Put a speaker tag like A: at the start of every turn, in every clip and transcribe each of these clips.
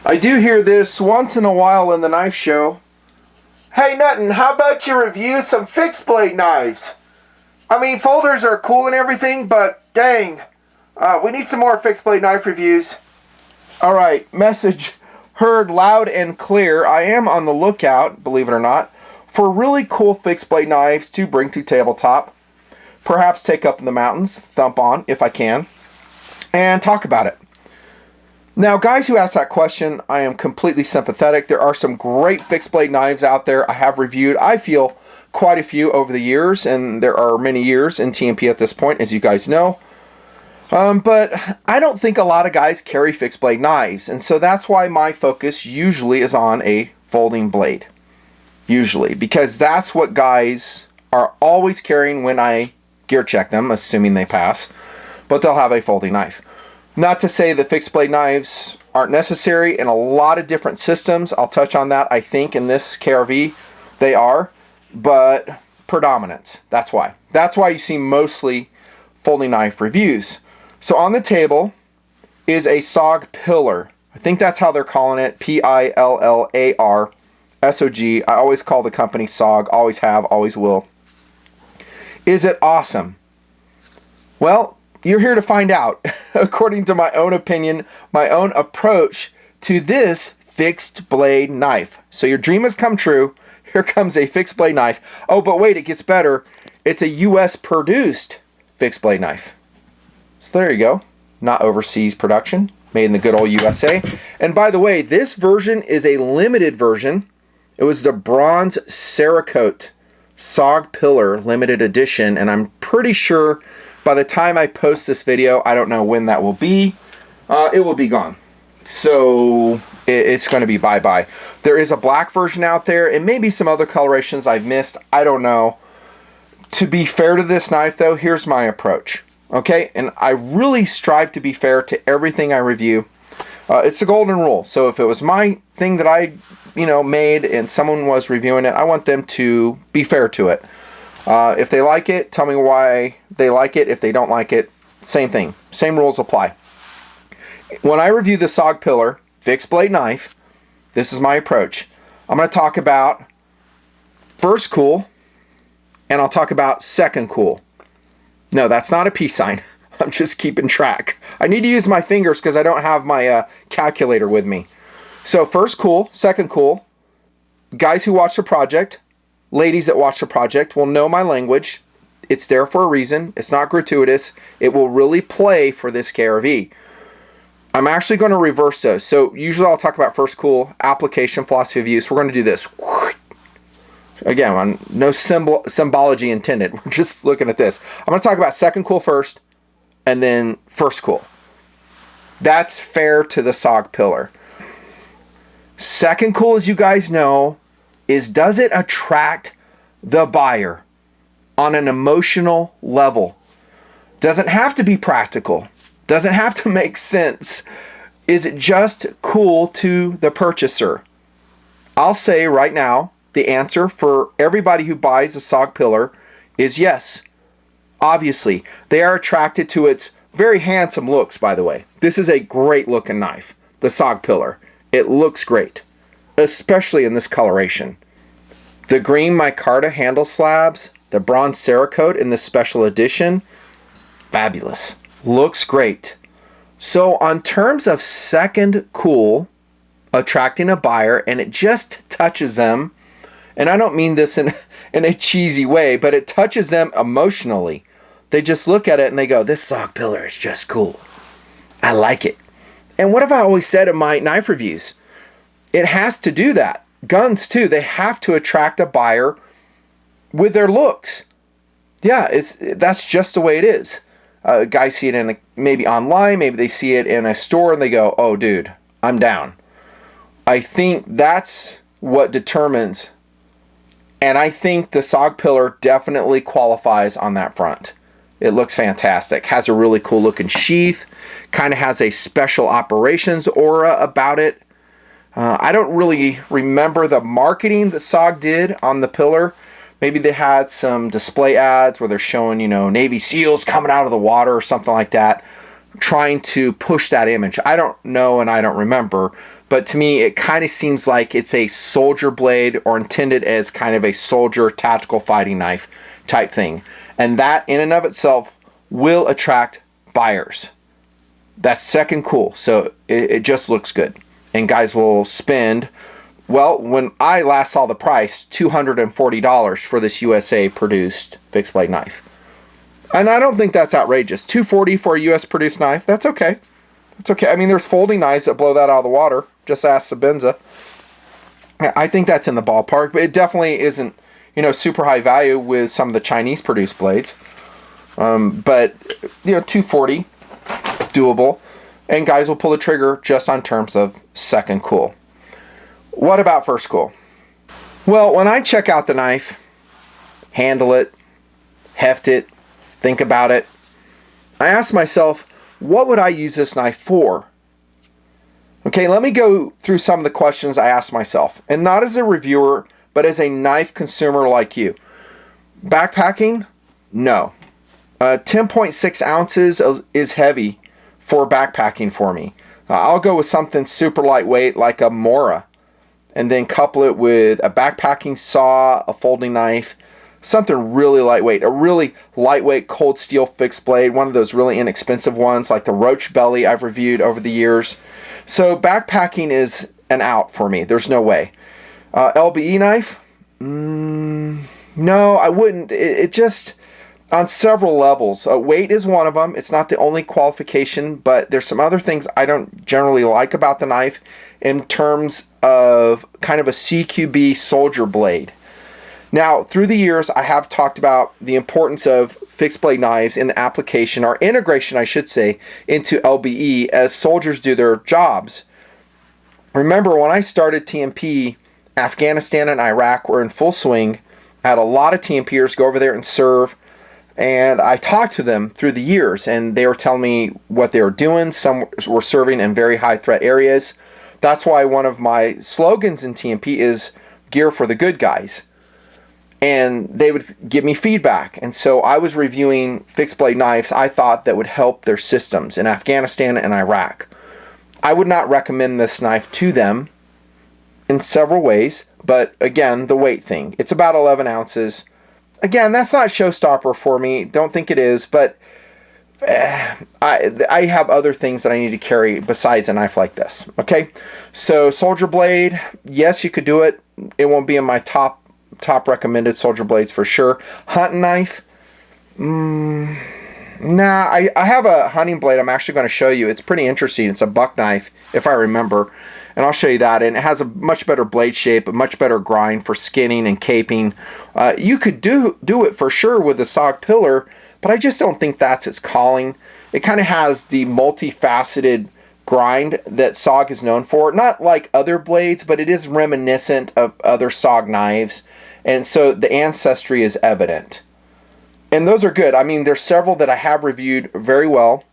A: I do hear this once in a while in the knife show. Hey Nuttin, how about you review some fixed blade knives? I mean, folders are cool and everything, but dang, we need some more fixed blade knife reviews. Alright, message heard loud and clear. I am on the lookout, believe it or not, for really cool fixed blade knives to bring to tabletop. Perhaps take up in the mountains, thump on if I can, and talk about it. Now, guys who asked that question, I am completely sympathetic. There are some great fixed blade knives out there. I have reviewed, I feel, quite a few over the years, and there are many years in TMP at this point, as you guys know. But I don't think a lot of guys carry fixed blade knives, and so that's why my focus usually is on a folding blade. Usually, because that's what guys are always carrying when I gear check them, assuming they pass, but they'll have a folding knife. Not to say that fixed blade knives aren't necessary in a lot of different systems. I'll touch on that, I think, in this KRV. They are, but predominance. That's why. That's why you see mostly folding knife reviews. So on the table is a SOG Pillar. I think that's how they're calling it. Pillar. SOG. I always call the company SOG. Always have, always will. Is it awesome? Well, you're here to find out. According to my own opinion, my own approach to this fixed blade knife. So your dream has come true. Here comes a fixed blade knife. Oh, but wait, it gets better. It's a US produced fixed blade knife. So there you go. Not overseas production. Made in the good old USA. And by the way, this version is a limited version. It was the bronze Cerakote SOG Pillar limited edition. And I'm pretty sure by the time I post this video, I don't know when that will be, it will be gone. So it's going to be bye-bye. There is a black version out there and maybe some other colorations I've missed. I don't know. To be fair to this knife though, here's my approach. Okay, and I really strive to be fair to everything I review. It's the golden rule. So if it was my thing that I, made and someone was reviewing it, I want them to be fair to it. If they like it, tell me why they like it. If they don't like it, same thing. Same rules apply. When I review the SOG Pillar fixed blade knife, this is my approach. I'm going to talk about first cool, and I'll talk about second cool. No, that's not a peace sign. I'm just keeping track. I need to use my fingers because I don't have my calculator with me. So first cool, second cool. Guys who watch the project, ladies that watch the project will know my language. It's there for a reason. It's not gratuitous. It will really play for this KRV. I'm actually going to reverse those. So usually I'll talk about first cool, application, philosophy of use. We're going to do this. Again, no symbology intended. We're just looking at this. I'm going to talk about second cool first and then first cool. That's fair to the SOG Pillar. Second cool, as you guys know, is does it attract the buyer on an emotional level? Doesn't have to be practical. Doesn't have to make sense. Is it just cool to the purchaser? I'll say right now, the answer for everybody who buys the SOG Pillar is yes. Obviously, they are attracted to its very handsome looks, by the way. This is a great looking knife, the SOG Pillar. It looks great, especially in this coloration. The green micarta handle slabs, the bronze Cerakote in this special edition, fabulous. Looks great. So on terms of second cool, attracting a buyer, and it just touches them, and I don't mean this in a cheesy way, but it touches them emotionally. They just look at it and they go, this SOG Pillar is just cool. I like it. And what have I always said in my knife reviews? It has to do that. Guns too, they have to attract a buyer with their looks. Yeah, that's just the way it is. Guys see it maybe online, maybe they see it in a store and they go, oh dude, I'm down. I think that's what determines, and I think the SOG Pillar definitely qualifies on that front. It looks fantastic. Has a really cool looking sheath. Kind of has a special operations aura about it. I don't really remember the marketing that SOG did on the Pillar. Maybe they had some display ads where they're showing, Navy SEALs coming out of the water or something like that, trying to push that image. I don't know and I don't remember, but to me it kind of seems like it's a soldier blade or intended as kind of a soldier tactical fighting knife type thing. And that in and of itself will attract buyers. That's second cool. So it just looks good. And guys will spend, well, when I last saw the price, $240 for this USA produced fixed blade knife. And I don't think that's outrageous. $240 for a US produced knife, that's okay. It's okay. I mean, there's folding knives that blow that out of the water. Just ask Sabenza. I think that's in the ballpark, but it definitely isn't, you know, super high value with some of the Chinese produced blades. But, you know, $240, doable. And guys will pull the trigger just on terms of second cool. What about first cool? Well, when I check out the knife, handle it, heft it, think about it, I ask myself, what would I use this knife for? Okay, let me go through some of the questions I asked myself, and not as a reviewer, but as a knife consumer like you. Backpacking? No. 10.6 ounces is heavy for backpacking for me. I'll go with something super lightweight like a Mora, and then couple it with a backpacking saw, a folding knife, something really lightweight, a really lightweight cold steel fixed blade, one of those really inexpensive ones like the Roach Belly I've reviewed over the years. So backpacking is an out for me. There's no way. LBE knife? No, I wouldn't. It just, on several levels. Weight is one of them. It's not the only qualification, but there's some other things I don't generally like about the knife in terms of kind of a CQB soldier blade. Now, through the years, I have talked about the importance of fixed blade knives in the application, or integration, I should say, into LBE as soldiers do their jobs. Remember, when I started TMP, Afghanistan and Iraq were in full swing. I had a lot of TMPers go over there and serve, and I talked to them through the years, and they were telling me what they were doing. Some were serving in very high threat areas. That's why one of my slogans in TMP is gear for the good guys. And they would give me feedback. And so I was reviewing fixed blade knives I thought that would help their systems in Afghanistan and Iraq. I would not recommend this knife to them in several ways, but again, the weight thing. It's about 11 ounces. Again, that's not a showstopper for me. Don't think it is, but I have other things that I need to carry besides a knife like this. Okay, so soldier blade, yes, you could do it. It won't be in my top recommended soldier blades for sure. Hunting knife, nah. I have a hunting blade I'm actually going to show you. It's pretty interesting. It's a buck knife, if I remember, and I'll show you that. And it has a much better blade shape, a much better grind for skinning and caping. You could do it for sure with the SOG Pillar, but I just don't think that's its calling. It kind of has the multifaceted grind that SOG is known for. Not like other blades, but it is reminiscent of other SOG knives. And so the ancestry is evident. And those are good. I mean, there's several that I have reviewed very well.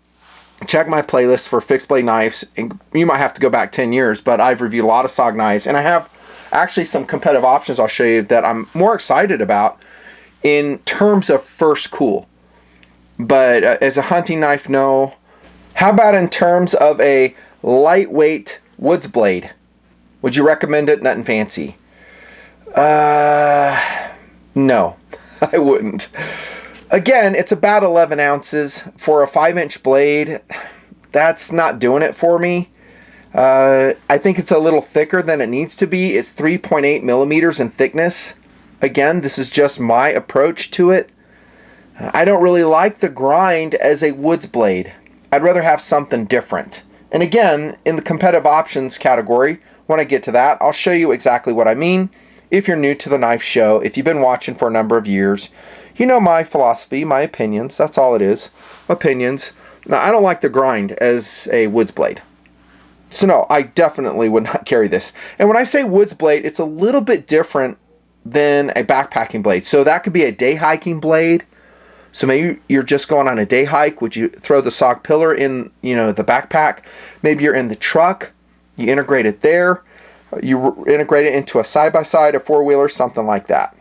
A: Check my playlist for fixed blade knives. And you might have to go back 10 years, but I've reviewed a lot of SOG knives. And I have actually some competitive options I'll show you that I'm more excited about in terms of first cool. But as a hunting knife, no. How about in terms of a lightweight woods blade? Would you recommend it? Nothing fancy. No, I wouldn't. Again, it's about 11 ounces for a 5-inch blade. That's not doing it for me. I think it's a little thicker than it needs to be. It's 3.8 millimeters in thickness. Again, this is just my approach to it. I don't really like the grind as a woods blade. I'd rather have something different. And again, in the competitive options category, when I get to that, I'll show you exactly what I mean. If you're new to the knife show, if you've been watching for a number of years, you know my philosophy, my opinions. That's all it is. Opinions. Now, I don't like the grind as a woods blade. So no, I definitely would not carry this. And when I say woods blade, it's a little bit different than a backpacking blade. So that could be a day hiking blade. So maybe you're just going on a day hike. Would you throw the SOG Pillar in, the backpack? Maybe you're in the truck. You integrate it there. You integrate it into a side-by-side, a four-wheeler, something like that.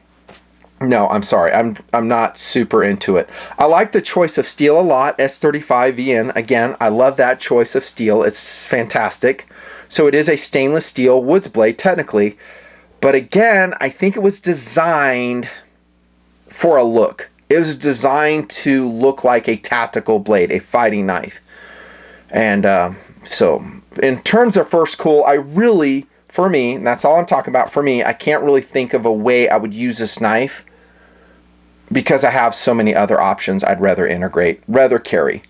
A: No, I'm sorry. I'm not super into it. I like the choice of steel a lot, S35 VN. Again, I love that choice of steel. It's fantastic. So it is a stainless steel woods blade technically. But again, I think it was designed for a look. It was designed to look like a tactical blade, a fighting knife. And so in terms of first cool, I really, for me, and that's all I'm talking about, for me, I can't really think of a way I would use this knife because I have so many other options I'd rather integrate, rather carry.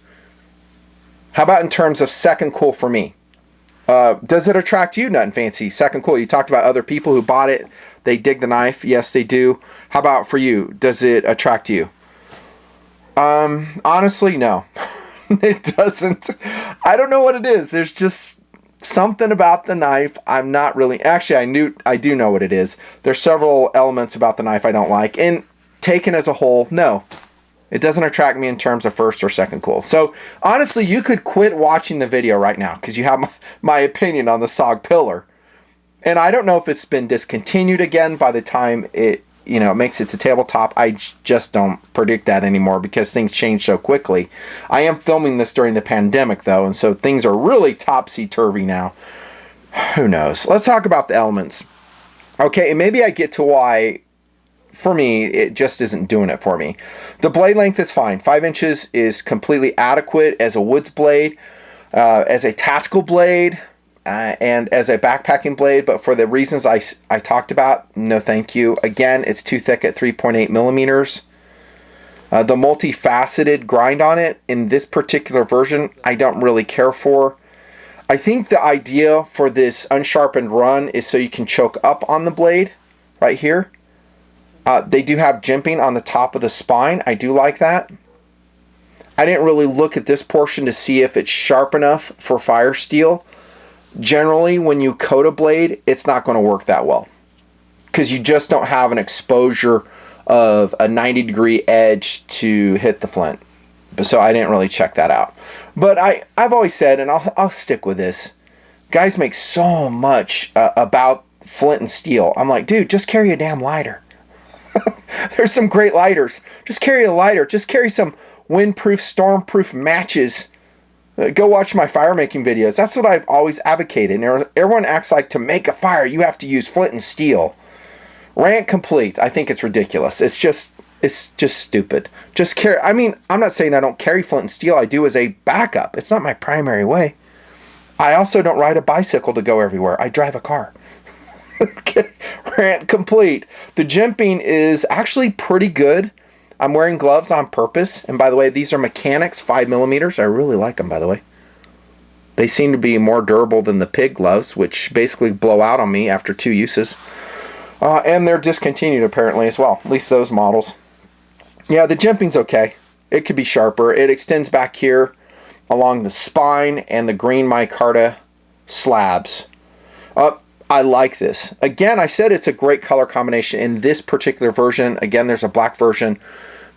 A: How about in terms of second cool for me? Does it attract you, Nothing Fancy? Second cool, you talked about other people who bought it. They dig the knife. Yes, they do. How about for you? Does it attract you? Honestly, no. It doesn't. I don't know what it is. There's just something about the knife I'm not really... Actually, I do know what it is. There's several elements about the knife I don't like. And taken as a whole, no. It doesn't attract me in terms of first or second cool. So, honestly, you could quit watching the video right now because you have my opinion on the SOG Pillar. And I don't know if it's been discontinued again by the time it makes it to tabletop. I just don't predict that anymore because things change so quickly. I am filming this during the pandemic, though, and so things are really topsy-turvy now. Who knows? Let's talk about the elements. Okay, and maybe I get to why... For me, it just isn't doing it for me. The blade length is fine. 5 inches is completely adequate as a woods blade, as a tactical blade, and as a backpacking blade. But for the reasons I talked about, no thank you. Again, it's too thick at 3.8 millimeters. The multifaceted grind on it in this particular version, I don't really care for. I think the idea for this unsharpened run is so you can choke up on the blade right here. They do have jimping on the top of the spine. I do like that. I didn't really look at this portion to see if it's sharp enough for fire steel. Generally, when you coat a blade, it's not going to work that well because you just don't have an exposure of a 90-degree edge to hit the flint. So I didn't really check that out. But I've always said, and I'll stick with this, guys make so much about flint and steel. I'm like, dude, just carry a damn lighter. There's some great lighters. Just carry a lighter. Just carry some windproof, stormproof matches. Go watch my fire making videos. That's what I've always advocated. And everyone acts like to make a fire, you have to use flint and steel. Rant complete. I think it's ridiculous. It's just stupid. Just carry. I mean, I'm not saying I don't carry flint and steel. I do as a backup. It's not my primary way. I also don't ride a bicycle to go everywhere. I drive a car. Okay, rant complete. The jimping is actually pretty good. I'm wearing gloves on purpose. And by the way, these are mechanics, 5 millimeters. I really like them, by the way. They seem to be more durable than the pig gloves, which basically blow out on me after 2 uses. And they're discontinued apparently as well. At least those models. Yeah, the jimping's okay. It could be sharper. It extends back here along the spine and the green micarta slabs. I like this. Again, I said it's a great color combination in this particular version. Again, there's a black version,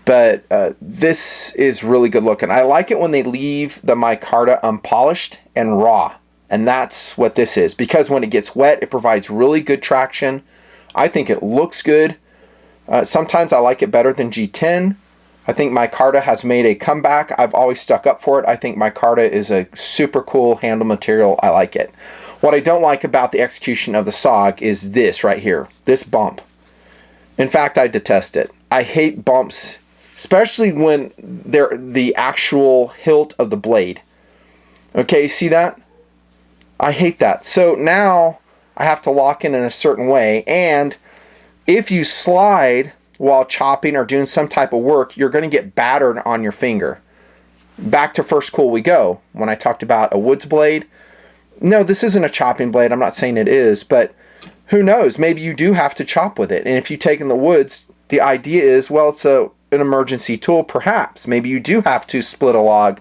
A: but this is really good looking. I like it when they leave the micarta unpolished and raw, and that's what this is. Because when it gets wet, it provides really good traction. I think it looks good. Sometimes I like it better than G10. I think micarta has made a comeback. I've always stuck up for it. I think micarta is a super cool handle material. I like it. What I don't like about the execution of the SOG is this right here, this bump. In fact, I detest it. I hate bumps, especially when they're the actual hilt of the blade. Okay, see that? I hate that. So now I have to lock in a certain way, and if you slide while chopping or doing some type of work, you're going to get battered on your finger. Back to first cool we go. When I talked about a woods blade, no, this isn't a chopping blade. I'm not saying it is, but who knows? Maybe you do have to chop with it. And if you take in the woods, the idea is, well, it's an emergency tool, perhaps. Maybe you do have to split a log,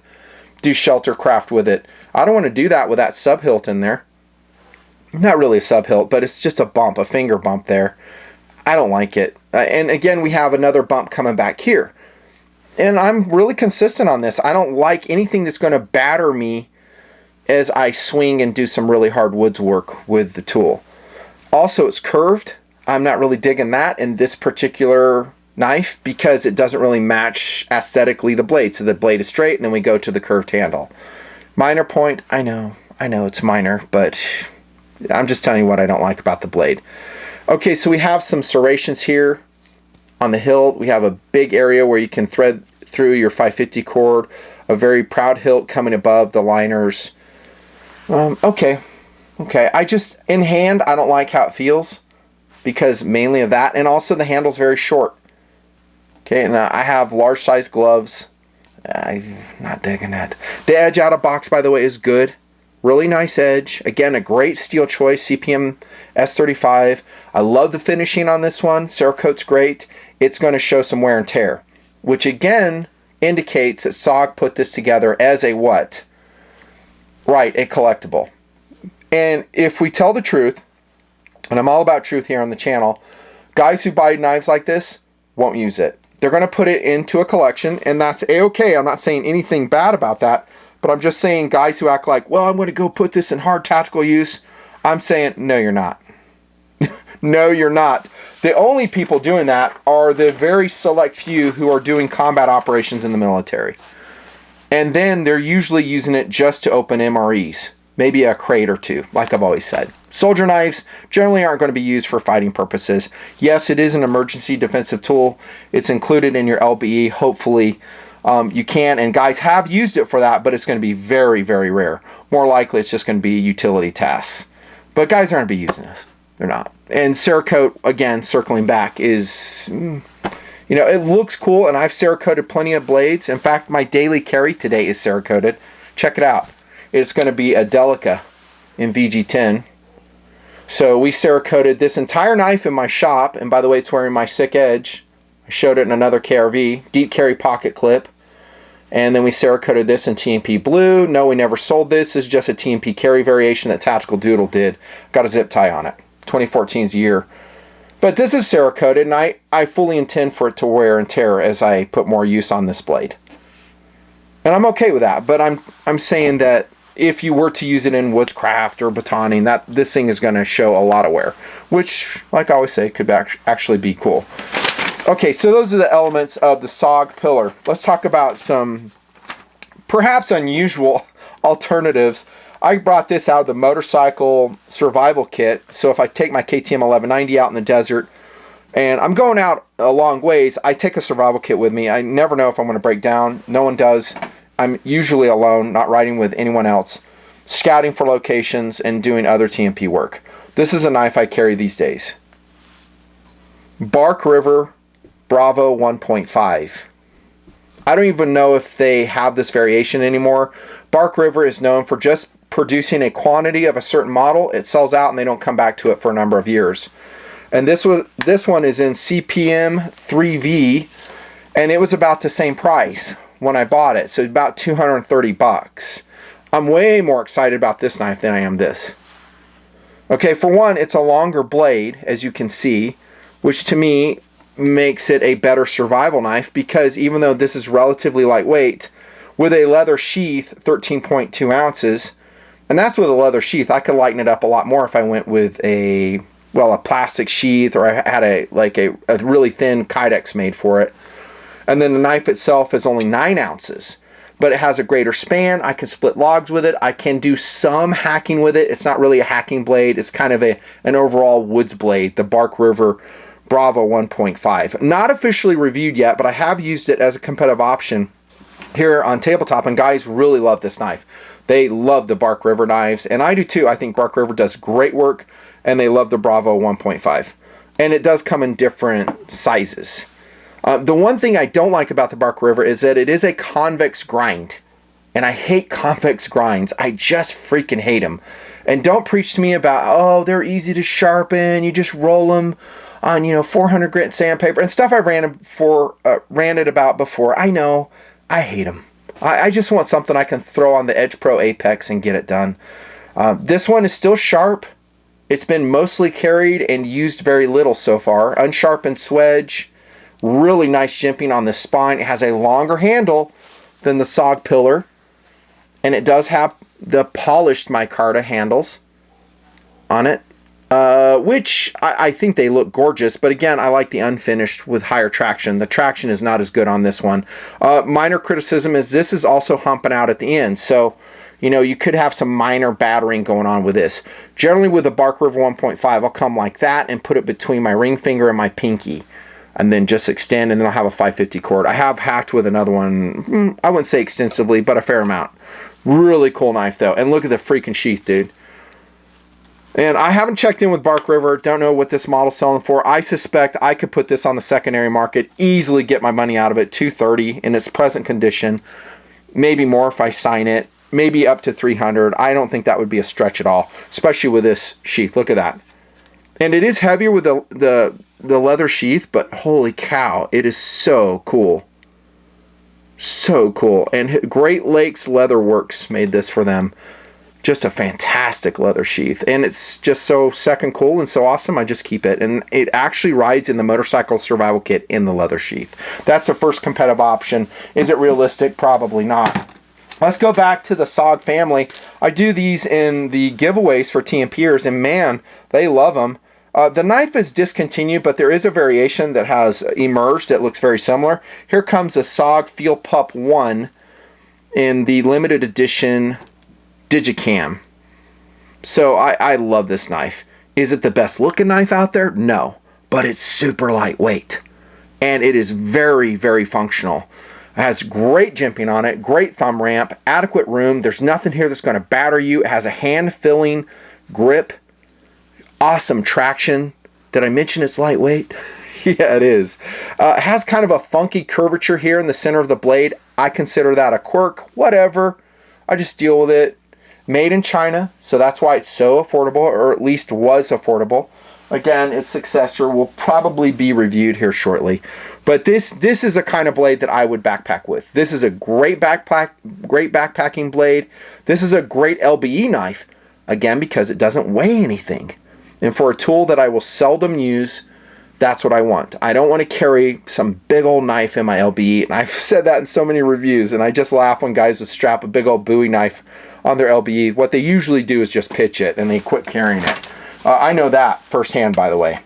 A: do shelter craft with it. I don't want to do that with that sub hilt in there. Not really a sub hilt, but it's just a bump, a finger bump there. I don't like it. And again, we have another bump coming back here. And I'm really consistent on this. I don't like anything that's going to batter me as I swing and do some really hard woods work with the tool. Also, it's curved. I'm not really digging that in this particular knife because it doesn't really match aesthetically the blade. So the blade is straight and then we go to the curved handle. Minor point, I know. I know it's minor, but I'm just telling you what I don't like about the blade. Okay, so we have some serrations here on the hilt. We have a big area where you can thread through your 550 cord. A very proud hilt coming above the liners. Okay. I just, in hand, I don't like how it feels because mainly of that, and also the handle's very short. Okay, and I have large size gloves. I'm not digging that. The edge out of box, by the way, is good. Really nice edge. Again, a great steel choice, CPM S35. I love the finishing on this one. Cerakote's great. It's going to show some wear and tear, which again indicates that SOG put this together as a what? Right, a collectible. And if we tell the truth, and I'm all about truth here on the channel, guys who buy knives like this won't use it. They're going to put it into a collection, and that's a-okay. I'm not saying anything bad about that, but I'm just saying guys who act like, well, I'm going to go put this in hard tactical use. I'm saying, no, you're not. No, you're not. The only people doing that are the very select few who are doing combat operations in the military. And then they're usually using it just to open MREs. Maybe a crate or two, like I've always said. Soldier knives generally aren't going to be used for fighting purposes. Yes, it is an emergency defensive tool. It's included in your LBE. Hopefully you can, and guys have used it for that, but it's going to be very, very rare. More likely it's just going to be utility tasks. But guys aren't going to be using this. They're not. And Cerakote, again, circling back, is, you know, it looks cool, and I've Cerakoted plenty of blades. In fact, my daily carry today is Cerakoted. Check it out. It's going to be a Delica in VG10. So we Cerakoted this entire knife in my shop, and by the way, it's wearing my sick edge. I showed it in another KRV, deep carry pocket clip. And then we Cerakoted this in TMP blue. No, we never sold this. This is just a TMP carry variation that Tactical Doodle did. Got a zip tie on it. 2014's year. But this is Cerakoted, and I fully intend for it to wear and tear as I put more use on this blade. And I'm okay with that, but I'm saying that if you were to use it in woodcraft or batoning, that this thing is going to show a lot of wear, which, like I always say, could actually be cool. Okay, so those are the elements of the SOG Pillar. Let's talk about some perhaps unusual alternatives. I brought this out of the motorcycle survival kit. So if I take my KTM 1190 out in the desert and I'm going out a long ways, I take a survival kit with me. I never know if I'm going to break down. No one does. I'm usually alone, not riding with anyone else, scouting for locations and doing other TMP work. This is a knife I carry these days. Bark River Bravo 1.5. I don't even know if they have this variation anymore. Bark River is known for just producing a quantity of a certain model. It sells out and they don't come back to it for a number of years. And this one is in CPM 3V, and it was about the same price when I bought it, so about 230 bucks. I'm way more excited about this knife than I am this. Okay, for one, it's a longer blade, as you can see, which to me makes it a better survival knife, because even though this is relatively lightweight, with a leather sheath, 13.2 ounces, and that's with a leather sheath. I could lighten it up a lot more if I went with a plastic sheath, or I had a really thin Kydex made for it. And then the knife itself is only 9 ounces, but it has a greater span. I can split logs with it. I can do some hacking with it. It's not really a hacking blade. It's kind of an overall woods blade, the Bark River Bravo 1.5. Not officially reviewed yet, but I have used it as a competitive option here on Tabletop, and guys really love this knife. They love the Bark River knives, and I do too. I think Bark River does great work, and they love the Bravo 1.5. And it does come in different sizes. The one thing I don't like about the Bark River is that it is a convex grind. And I hate convex grinds. I just freaking hate them. And don't preach to me about, oh, they're easy to sharpen. You just roll them on, 400 grit sandpaper and stuff I've ranted about before. I know. I hate them. I just want something I can throw on the Edge Pro Apex and get it done. This one is still sharp. It's been mostly carried and used very little so far. Unsharpened swedge. Really nice jimping on the spine. It has a longer handle than the SOG Pillar. And it does have the polished micarta handles on it. Which I think they look gorgeous. But again, I like the unfinished with higher traction. The traction is not as good on this one. Minor criticism is this is also humping out at the end. So, you know, you could have some minor battering going on with this. Generally with a Bark River 1.5, I'll come like that and put it between my ring finger and my pinky, and then just extend, and then I'll have a 550 cord. I have hacked with another one, I wouldn't say extensively, but a fair amount. Really cool knife though, and look at the freaking sheath, dude. And I haven't checked in with Bark River, don't know what this model's selling for. I suspect I could put this on the secondary market, easily get my money out of it, $230 in its present condition. Maybe more if I sign it, maybe up to $300. I don't think that would be a stretch at all, especially with this sheath. Look at that. And it is heavier with the leather sheath, but holy cow, it is so cool. So cool. And Great Lakes Leather Works made this for them. Just a fantastic leather sheath, and it's just so second cool and so awesome. I just keep it, and it actually rides in the motorcycle survival kit in the leather sheath. That's the first competitive option. Is it realistic? Probably not. Let's go back to the SOG family. I do these in the giveaways for TMPers, and man, they love them. The knife is discontinued, but there is a variation that has emerged that looks very similar. Here comes the SOG Field Pup 1 in the limited edition Digicam. So I love this knife. Is it the best looking knife out there? No, but it's super lightweight, and it is very, very functional. It has great jimping on it, great thumb ramp, adequate room. There's nothing here that's going to batter you. It has a hand filling grip, awesome traction. Did I mention it's lightweight? Yeah, it is. It has kind of a funky curvature here in the center of the blade. I consider that a quirk. Whatever, I just deal with it. Made in China, so that's why it's so affordable, or at least was affordable. Again, its successor will probably be reviewed here shortly. But this is a kind of blade that I would backpack with. This is a great backpacking blade. This is a great LBE knife, again, because it doesn't weigh anything. And for a tool that I will seldom use, that's what I want. I don't want to carry some big old knife in my LBE. And I've said that in so many reviews, and I just laugh when guys would strap a big old Bowie knife on their LBE. What they usually do is just pitch it, and they quit carrying it. I know that firsthand, by the way.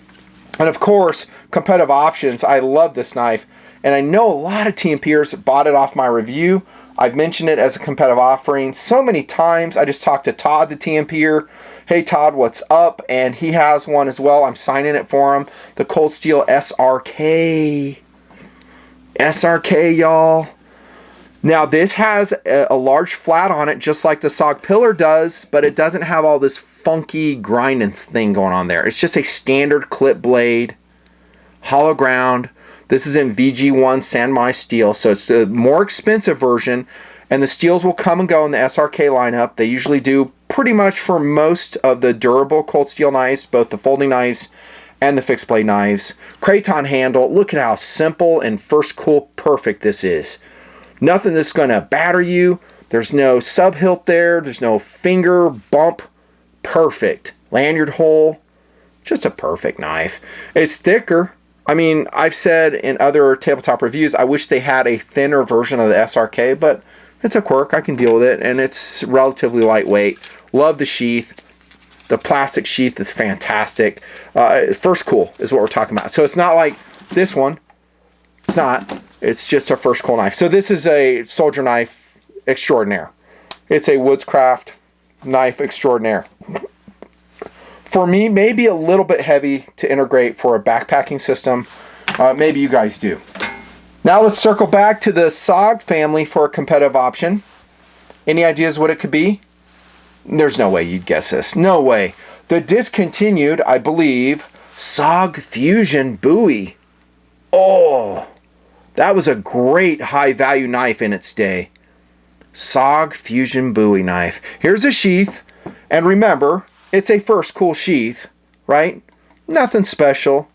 A: And of course, competitive options. I love this knife, and I know a lot of TMPers bought it off my review. I've mentioned it as a competitive offering so many times. I just talked to Todd, the TMPer. Hey Todd, what's up? And he has one as well. I'm signing it for him. The Cold Steel SRK. SRK, y'all. Now this has a large flat on it, just like the SOG Pillar does, but it doesn't have all this funky grinding thing going on there. It's just a standard clip blade, hollow ground. This is in VG1 Sanmai steel, so it's the more expensive version, and the steels will come and go in the SRK lineup. They usually do pretty much for most of the durable cold steel knives, both the folding knives and the fixed blade knives. Craton handle. Look at how simple and first cool perfect this is. Nothing that's going to batter you. There's no sub hilt there. There's no finger bump. Perfect. Lanyard hole. Just a perfect knife. It's thicker. I mean, I've said in other tabletop reviews, I wish they had a thinner version of the SRK, but it's a quirk. I can deal with it, and it's relatively lightweight. Love the sheath. The plastic sheath is fantastic. First cool is what we're talking about. So it's not like this one. It's not. It's just a first cool knife. So this is a soldier knife extraordinaire. It's a woodscraft knife extraordinaire. For me, maybe a little bit heavy to integrate for a backpacking system. Maybe you guys do. Now let's circle back to the SOG family for a competitive option. Any ideas what it could be? There's no way you'd guess this. No way. The discontinued, I believe, SOG Fusion Bowie. Oh, that was a great high-value knife in its day. SOG Fusion Bowie knife. Here's a sheath. And remember, it's a first cool sheath, right? Nothing special.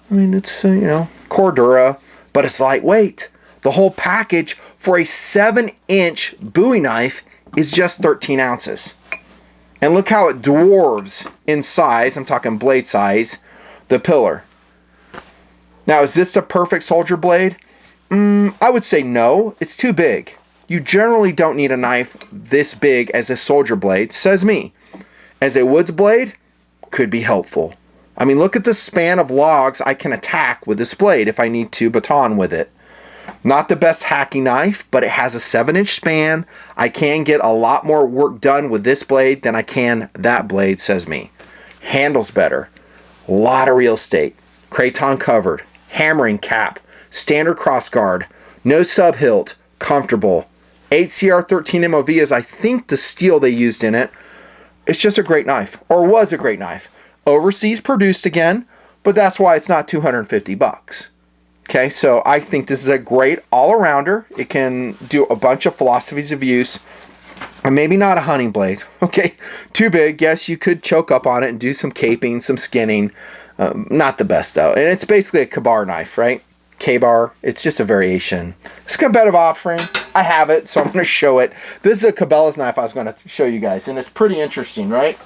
A: I mean, it's, Cordura, but it's lightweight. The whole package for a 7-inch Bowie knife is just 13 ounces. And look how it dwarves in size, I'm talking blade size, the Pillar. Now, is this a perfect soldier blade? I would say no. It's too big. You generally don't need a knife this big as a soldier blade, says me. As a woods blade, could be helpful. I mean, look at the span of logs I can attack with this blade if I need to baton with it. Not the best hacking knife, but it has a 7-inch span. I can get a lot more work done with this blade than I can that blade, says me. Handles better. A lot of real estate. Craton covered. Hammering cap. Standard crossguard. No sub hilt. Comfortable. 8CR13 MOV is, I think, the steel they used in it. It's just a great knife, or was a great knife. Overseas produced again, but that's why it's not 250 bucks. Okay, so I think this is a great all-arounder. It can do a bunch of philosophies of use. And maybe not a hunting blade. Okay, too big. Yes, you could choke up on it and do some caping, some skinning. Not the best, though. And it's basically a K-bar knife, right? K-bar. It's just a variation. It's a competitive offering. I have it, so I'm going to show it. This is a Cabela's knife I was going to show you guys, and it's pretty interesting, right?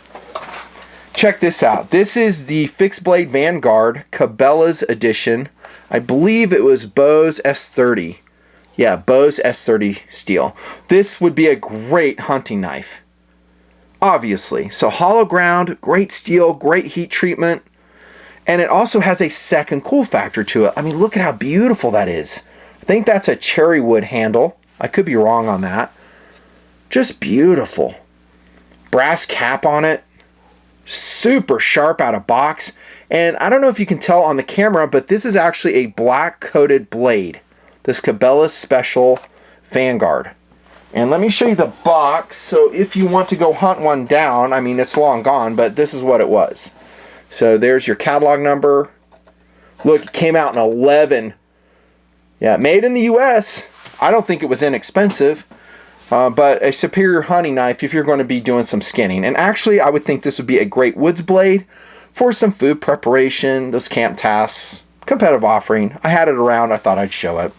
A: Check this out. This is the fixed blade Vanguard Cabela's edition. I believe it was Bose S30. Yeah, Bose S30 steel. This would be a great hunting knife. Obviously. So hollow ground, great steel, great heat treatment. And it also has a second cool factor to it. I mean, look at how beautiful that is. I think that's a cherry wood handle. I could be wrong on that. Just beautiful. Brass cap on it. Super sharp out of box. And I don't know if you can tell on the camera, but this is actually a black coated blade. This Cabela's Special Vanguard. And let me show you the box. So if you want to go hunt one down, I mean, it's long gone, but this is what it was. So there's your catalog number. Look, it came out in 11. Yeah, made in the US. I don't think it was inexpensive. But a superior hunting knife if you're going to be doing some skinning. And actually, I would think this would be a great woods blade for some food preparation, those camp tasks, competitive offering. I had it around. I thought I'd show it.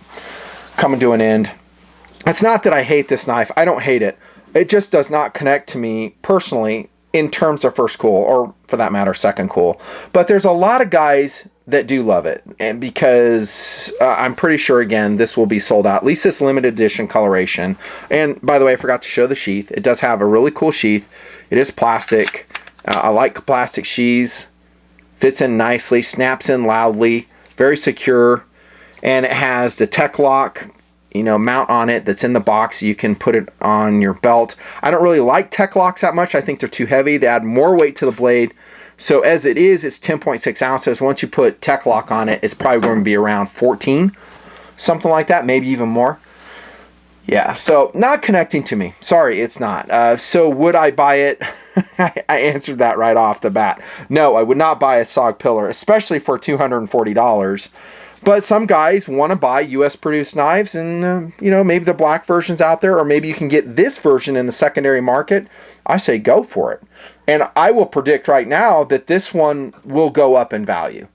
A: Coming to an end. It's not that I hate this knife. I don't hate it. It just does not connect to me personally in terms of first cool, or for that matter, second cool. But there's a lot of guys that do love it, and because I'm pretty sure, again, this will be sold out, at least this limited edition coloration. And by the way, I forgot to show the sheath. It does have a really cool sheath. It is plastic. I like plastic sheaths. Fits in nicely, snaps in loudly, very secure, and it has the tech lock, you know, mount on it that's in the box. You can put it on your belt. I don't really like tech locks that much. I think they're too heavy. They add more weight to the blade. So as it is, it's 10.6 ounces. Once you put tech lock on it, it's probably going to be around 14, something like that, maybe even more. Yeah, so not connecting to me. Sorry, it's not. So would I buy it? I answered that right off the bat. No, I would not buy a SOG Pillar, especially for $240. But some guys want to buy US produced knives, and you know, maybe the black version's out there, or maybe you can get this version in the secondary market. I say go for it. And I will predict right now that this one will go up in value.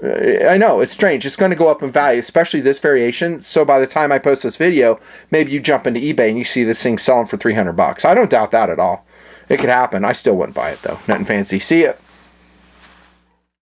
A: I know, it's strange. It's going to go up in value, especially this variation. So by the time I post this video, maybe you jump into eBay and you see this thing selling for $300. I don't doubt that at all. It could happen. I still wouldn't buy it, though. Nothing fancy. See ya.